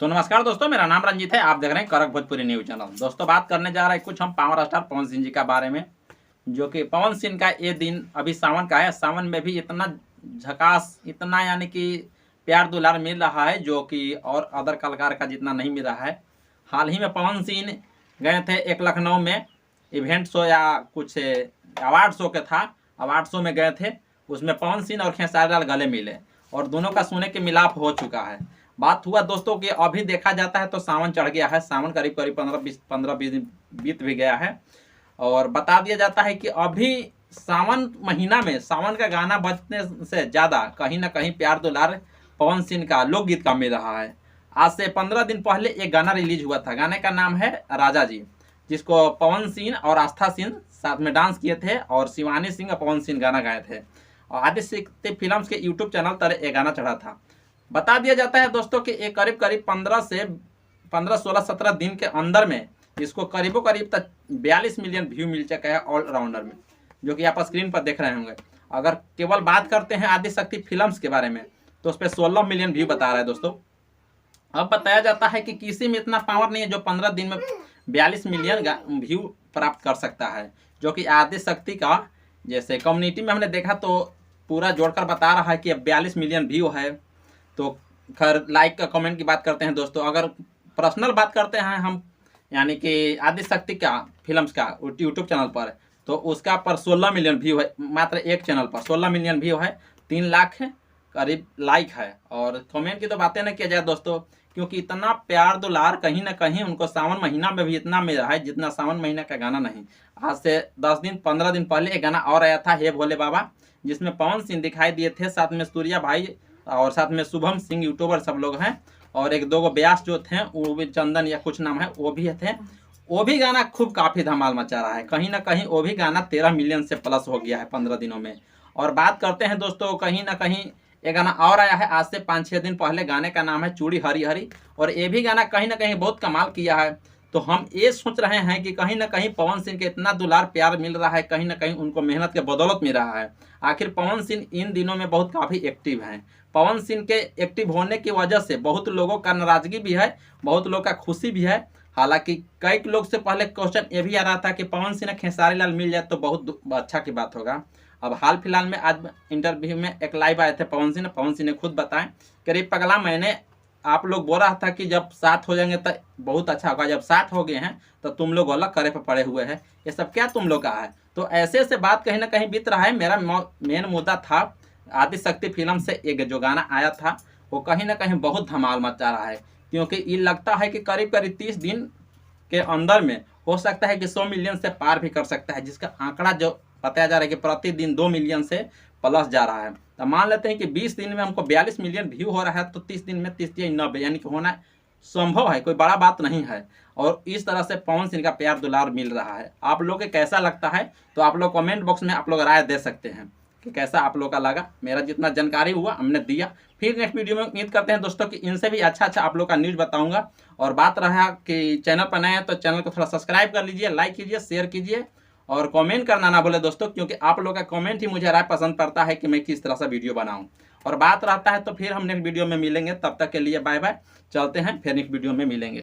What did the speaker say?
तो नमस्कार दोस्तों, मेरा नाम रंजीत है। आप देख रहे हैं कड़क भोजपुरी न्यूज चैनल। दोस्तों, बात करने जा रहे हैं कुछ हम पावर स्टार पवन सिंह जी का बारे में, जो कि पवन सिंह का ये दिन अभी सावन का है। सावन में भी इतना झकास, इतना यानी कि प्यार दुलार मिल रहा है जो कि और अदर कलाकार का जितना नहीं मिल रहा है। हाल ही में पवन सिंह गए थे एक लखनऊ में इवेंट शो या कुछ अवार्ड शो के था, अवार्ड शो में गए थे। उसमें पवन सिंह और खेसारी लाल गले मिले और दोनों का सोने के मिलाप हो चुका है। बात हुआ दोस्तों कि अभी देखा जाता है तो सावन चढ़ गया है। सावन करीब करीब 15-20 दिन बीत भी गया है और बता दिया जाता है कि अभी सावन महीना में सावन का गाना बजने से ज़्यादा कहीं ना कहीं प्यार दुलार पवन सिंह का लोकगीत का मिल रहा है। आज से 15 दिन पहले एक गाना रिलीज हुआ था। गाने का नाम है राजा जी, जिसको पवन सिंह और आस्था सिंह साथ में डांस किए थे और शिवानी सिंह और पवन सिंह गाना गाए थे और आदि शक्ति फिल्म्स के यूट्यूब चैनल पर एक गाना चढ़ा था। बता दिया जाता है दोस्तों कि एक करीब करीब 16-17 दिन के अंदर में इसको करीबों करीब तक 42 मिलियन व्यू मिल चुका है ऑलराउंडर में, जो कि आप स्क्रीन पर देख रहे होंगे। अगर केवल बात करते हैं आदि शक्ति फिल्म्स के बारे में तो उस पर 16 मिलियन व्यू बता रहा है दोस्तों। अब बताया जाता है कि किसी में इतना पावर नहीं है जो 15 दिन में 42 मिलियन व्यू प्राप्त कर सकता है, जो कि आदि शक्ति का जैसे कम्युनिटी में हमने देखा तो पूरा जोड़कर बता रहा है कि अब 42 मिलियन व्यू है। तो खैर लाइक का कमेंट की बात करते हैं दोस्तों। अगर पर्सनल बात करते हैं हम, यानी कि आदि शक्ति का फिल्म्स का यूट्यूब चैनल पर, तो उसका पर 16 मिलियन व्यू है। मात्र एक चैनल पर 16 मिलियन व्यू है, 3 लाख करीब लाइक है। और कमेंट की तो बातें ना किया जाए दोस्तों, क्योंकि इतना प्यार दुलार कहीं ना कहीं उनको सावन महीना में भी इतना मिल रहा है जितना सावन महीना का गाना नहीं। आज से 10-15 दिन पहले एक गाना और आया था, हे भोले बाबा, जिसमें पवन सिंह दिखाई दिए थे, साथ में सूर्या भाई और साथ में शुभम सिंह यूट्यूबर सब लोग हैं और एक दो ब्यास जो थे वो भी चंदन या कुछ नाम है वो भी थे। वो भी गाना खूब काफ़ी धमाल मचा रहा है। कहीं ना कहीं वो भी गाना 13 मिलियन से प्लस हो गया है 15 दिनों में। और बात करते हैं दोस्तों, कहीं ना कहीं एक गाना और आया है आज से 5-6 दिन पहले। गाने का नाम है चूड़ी हरी हरी और ये भी गाना कहीं ना कहीं बहुत कमाल किया है। तो हम ये सोच रहे हैं कि कहीं ना कहीं पवन सिंह के इतना दुलार प्यार मिल रहा है, कहीं ना कहीं उनको मेहनत के बदौलत मिल रहा है। आखिर पवन सिंह इन दिनों में बहुत काफ़ी एक्टिव हैं। पवन सिंह के एक्टिव होने की वजह से बहुत लोगों का नाराज़गी भी है, बहुत लोगों का खुशी भी है। हालांकि कई लोग से पहले क्वेश्चन ये भी आ रहा था कि पवन सिंह खेसारी लाल मिल जाए तो बहुत अच्छा की बात होगा। अब हाल फिलहाल में आज इंटरव्यू में एक लाइव आए थे पवन सिंह ने खुद बताएं कि अरे पगला, मैंने आप लोग बोल रहा था कि जब साथ हो जाएंगे तो बहुत अच्छा होगा, जब साथ हो गए हैं तो तुम लोग अलग करे पे पड़े हुए हैं, ये सब क्या तुम लोग का है। तो ऐसे ऐसे बात कहीं ना कहीं बीत रहा है। मेरा मेन मुद्दा था आदि शक्ति फिल्म से एक जो गाना आया था वो कहीं ना कहीं बहुत धमाल मचा रहा है, क्योंकि ये लगता है कि करीब करीब 30 दिन के अंदर में हो सकता है कि 100 मिलियन से पार भी कर सकता है, जिसका आंकड़ा जो बताया जा रहा है कि प्रतिदिन 2 मिलियन से प्लस जा रहा है। तो मान लेते हैं कि 20 दिन में हमको 42 मिलियन व्यू हो रहा है, तो 30 दिन में 30-90 यानी कि होना संभव है, कोई बड़ा बात नहीं है। और इस तरह से पवन सिंह का प्यार दुलार मिल रहा है। आप लोग के कैसा लगता है तो आप लोग कमेंट बॉक्स में आप लोग राय दे सकते हैं कि कैसा आप लोग का लगा। मेरा जितना जानकारी हुआ हमने दिया। फिर नेक्स्ट वीडियो में उम्मीद करते हैं दोस्तों कि इनसे भी अच्छा आप लोग का न्यूज़ बताऊंगा। और बात रहा कि चैनल पर नए हैं तो चैनल को थोड़ा सब्सक्राइब कर लीजिए, लाइक कीजिए, शेयर कीजिए और कमेंट करना ना भूले दोस्तों, क्योंकि आप लोग का कमेंट ही मुझे राय पसंद पड़ता है कि मैं किस तरह से वीडियो बनाऊं। और बात रहता है तो फिर हम नेक्स्ट वीडियो में मिलेंगे। तब तक के लिए बाय बाय, चलते हैं, फिर नेक्स्ट वीडियो में मिलेंगे।